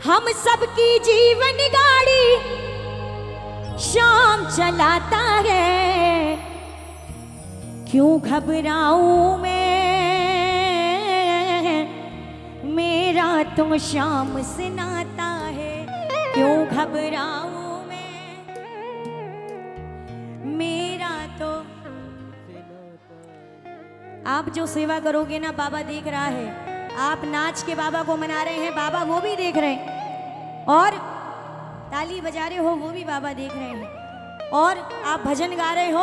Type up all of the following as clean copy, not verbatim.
हम सबकी जीवन गाड़ी शाम चलाता है, क्यों घबराऊं मैं, मेरा तो शाम से नाता है, क्यों घबराऊं मैं, मेरा तो। आप जो सेवा करोगे ना बाबा देख रहा है, आप नाच के बाबा को मना रहे हैं, बाबा वो भी देख रहे हैं, और ताली बजा रहे हो वो भी बाबा देख रहे हैं, और आप भजन गा रहे हो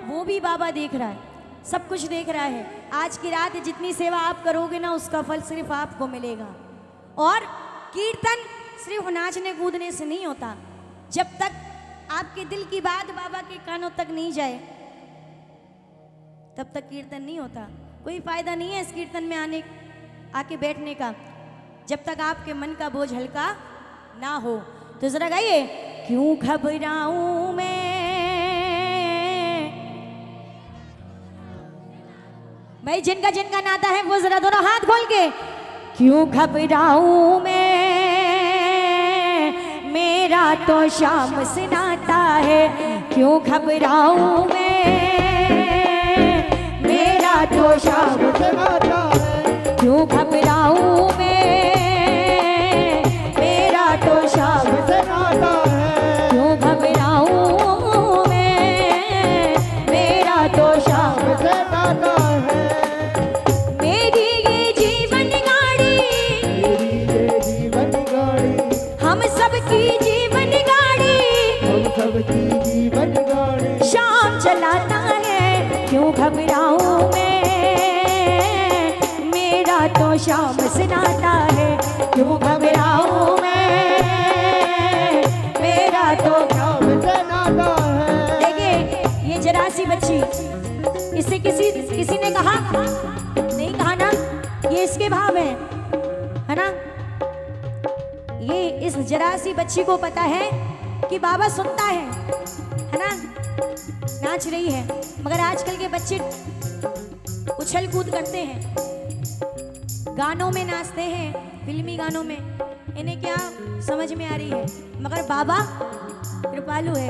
वो भी बाबा देख रहा है, सब कुछ देख रहा है। आज की रात जितनी सेवा आप करोगे ना उसका फल सिर्फ आपको मिलेगा। और कीर्तन सिर्फ नाचने कूदने से नहीं होता, जब तक आपके दिल की बात बाबा के कानों तक नहीं जाए तब तक कीर्तन नहीं होता। कोई फायदा नहीं है इस कीर्तन में आके बैठने का जब तक आपके मन का बोझ हल्का ना हो। तो जरा गाइए, क्यों घबराऊं मैं, भाई जिनका जिनका नाता है वो जरा दोनों हाथ खोल के, क्यों घबराऊं मैं, मेरा तो शाम से नाता है, क्यों घबराऊं मैं, मेरा तो शाम से नाता है, क्यों घबराऊं मैं, मेरा तो शाम से नाता है, क्यों घबराऊं मैं, मेरा तो शाम से नाता है। मेरी ये जीवन गाड़ी, हम सबकी जीवन गाड़ी, शाम चलाता है, क्यों घबराऊं मैं, मेरा तो शाम से नाता है, क्यों घबराऊं मैं, मेरा तो शाम से नाता है। देखिए ये जरासी बच्ची, इससे किसी ने कहा नहीं, कहा ना, ये इसके भाव है ना। ये इस जरासी बच्ची को पता है कि बाबा सुनता है ना, नाच रही है। मगर आजकल के बच्चे उछल कूद करते हैं, गानों में नाचते हैं, फिल्मी गानों में, इन्हें क्या समझ में आ रही है। मगर बाबा कृपालु है,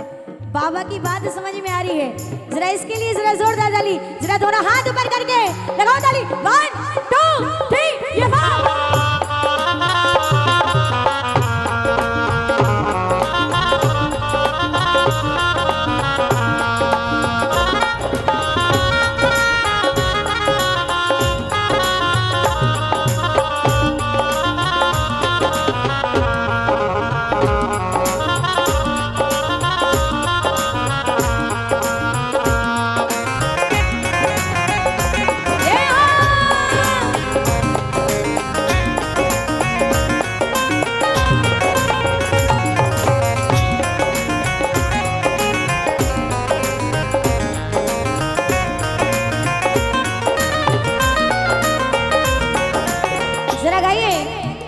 बाबा की बात समझ में आ रही है। जरा इसके लिए जरा जोरदार ताली, जरा दोनों हाथ ऊपर करके लगाओ ताली। 1 2 3 ये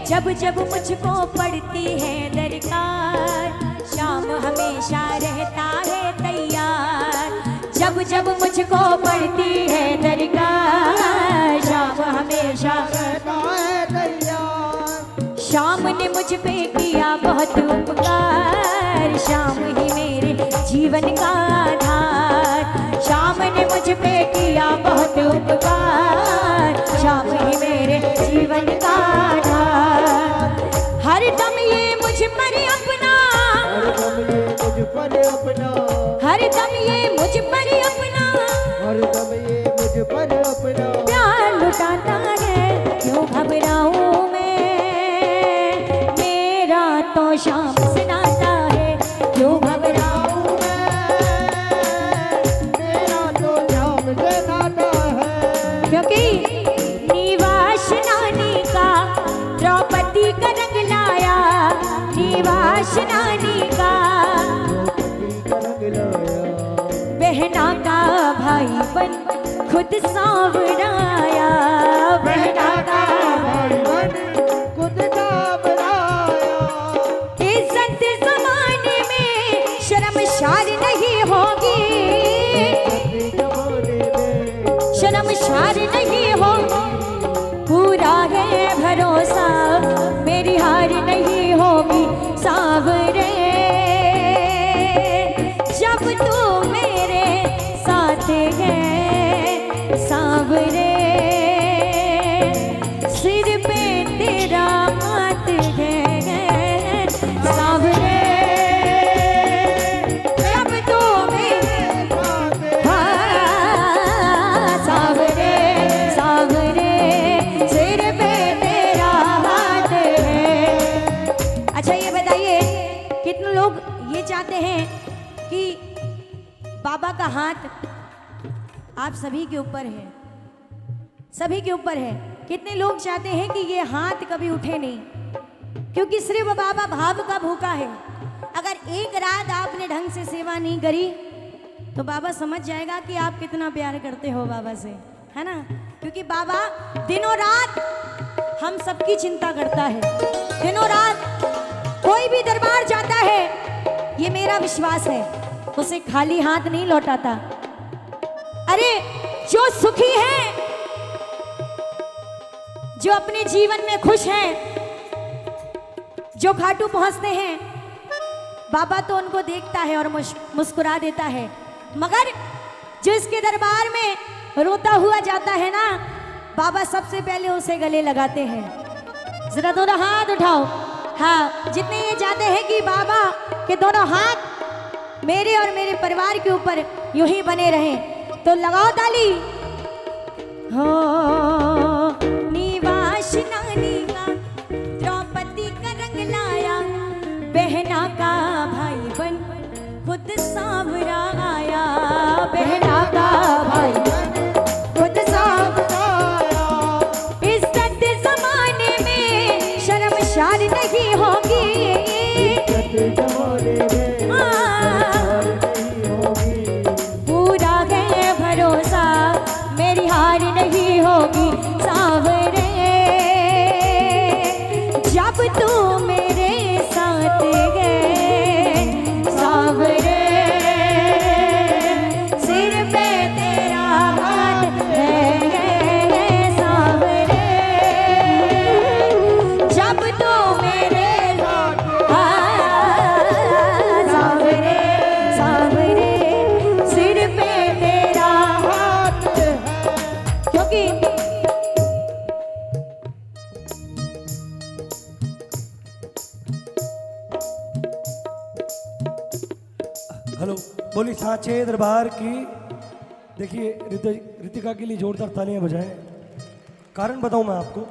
जब जब मुझको पड़ती है दरकार, शाम हमेशा रहता है तैयार। जब जब मुझको पड़ती है दरकार, शाम हमेशा रहता है तैयार। शाम ने मुझ पे किया बहुत उपकार, शाम ही मेरे जीवन का आधार। शाम ने मुझ पे किया बहुत उपकार, शाम ही मेरे जीवन का आधार। हर दम ये मुझ पर अपना, हर दम ये मुझ पर अपना, हर दम ये मुझ पर अपना, हर दम ये मुझ पर अपना प्यार लुटाता है, क्यों घबराऊं मैं, मेरा तो शाम से नाता है, क्यों घबराऊं मैं, मेरा तो शाम से नाता है। क्योंकि निवास नानी का द्रौपदी का रंग लाया, निवास नानी का बहना का भाई बन खुद सांवराया, बहना का भाई बन खुद सांवराया। इज्जत जमाने में शर्मशार नहीं होगी, शर्मशार नहीं हो, पूरा है भरोसा मेरी हार नहीं तू मेरे साथ है सांवरे, सिर पे तेरा हाथ है सांवरे, जब तू मेरे सांवरे सांवरे, सिर पे तेरा हाथ है। अच्छा ये बताइए, कितने लोग ये चाहते हैं कि बाबा का हाथ आप सभी के ऊपर है, सभी के ऊपर है। कितने लोग चाहते हैं कि ये हाथ कभी उठे नहीं, क्योंकि सिर्फ बाबा भाव का भूखा है। अगर एक रात आपने ढंग से सेवा नहीं करी तो बाबा समझ जाएगा कि आप कितना प्यार करते हो बाबा से, है ना। क्योंकि बाबा दिनों रात हम सबकी चिंता करता है, दिनों रात कोई भी दरबार जाता है, ये मेरा विश्वास है, उसे खाली हाथ नहीं लौटाता। अरे जो सुखी हैं, जो अपने जीवन में खुश हैं, जो घाटू पहुंचते हैं, बाबा तो उनको देखता है और मुस्कुरा देता है। मगर जो इसके दरबार में रोता हुआ जाता है ना, बाबा सबसे पहले उसे गले लगाते हैं। जरा दोनों हाथ उठाओ। हाँ, जितने ये चाहते हैं कि बाबा के दोनों हाथ मेरे और मेरे परिवार के ऊपर यूं ही बने रहें, तो लगाओ ताली। हो निवास नानी का द्रौपदी का रंग लाया, बहना का भाई बन खुद सांवरा आया, बहना का भाई खुद सांवरा आया। इज्जत जमाने में शर्मशार नहीं होगी, पूरा है भरोसा मेरी हार नहीं होगी सांवरे, जब तू मेरे साथ है सांवरे, सिर पे तेरा हाथ है सांवरे, जब तू मेरे सांवरे सांवरे, सिर पे तेरा हाथ है। क्योंकि हेलो, बोली सांचे दरबार की। देखिए रितिका के लिए जोरदार तालियां बजाएं। कारण बताऊं मैं आपको,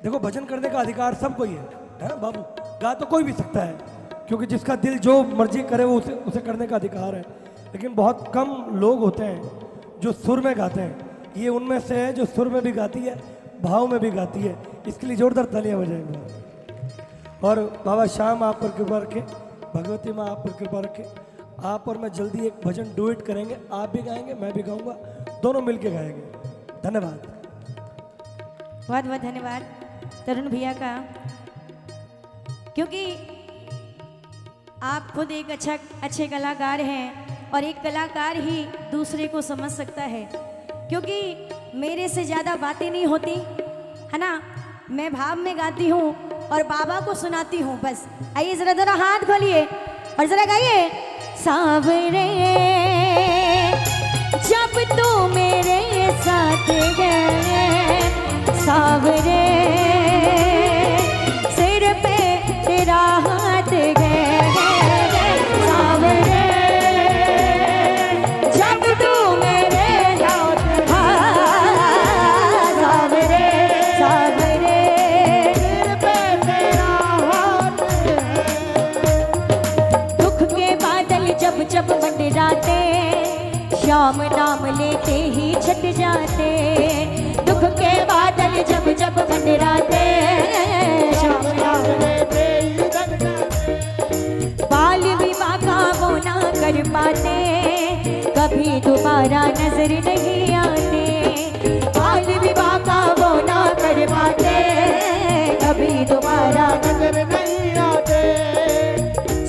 देखो भजन करने का अधिकार सबको ही है ना बाबू। गा तो कोई भी सकता है, क्योंकि जिसका दिल जो मर्जी करे वो उसे करने का अधिकार है। लेकिन बहुत कम लोग होते हैं जो सुर में गाते हैं। ये उनमें से है जो सुर में भी गाती है, भाव में भी गाती है। इसके लिए जोरदार तालियां बजाएंगे। और बाबा श्याम आप पर कृपा रखे, भगवती माँ आप पर कृपा रखे। आप और मैं जल्दी एक भजन डुएट करेंगे, आप भी गाएंगे मैं भी गाऊंगा, दोनों मिलके गाएंगे। धन्यवाद। बहुत बहुत धन्यवाद तरुण भैया का, क्योंकि आप खुद एक अच्छे कलाकार हैं और एक कलाकार ही दूसरे को समझ सकता है। क्योंकि मेरे से ज़्यादा बातें नहीं होती, है ना। मैं भाव में गाती हूँ और बाबा को सुनाती हूँ बस। आइए जरा जरा हाथ खोलिए और जरा गाइए। सांवरे जब तू मेरे साथ है सांवरे, सिर पे तेरा हाथ है सांवरे, जब तू मेरे साथ सांवरे सांवरे, सिर पे तेरा हाथ है। दुख के बादल जब जब मंडराते, श्याम नाम लेते ही छट जाते। दुख के बादल जब जब मंडराते, श्याम नाम लेते ही छट जाते। बाल विवाह का वो ना कर पाते, कभी दोबारा नजर नहीं आते। बाल विवाह का वो ना कर पाते, कभी दोबारा नजर नहीं आते।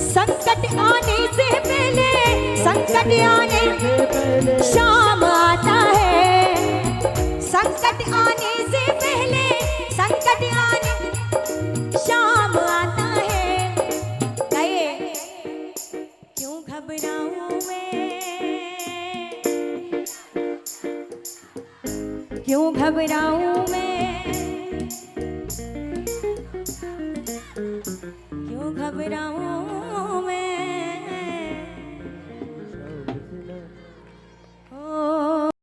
संकट आने से पहले, संकट आने से पहले शाम आता है। संकट आने से पहले, संकट आने शाम आता है। क्यों घबराऊं क्यों घबराऊं मैं, क्यों घबराऊं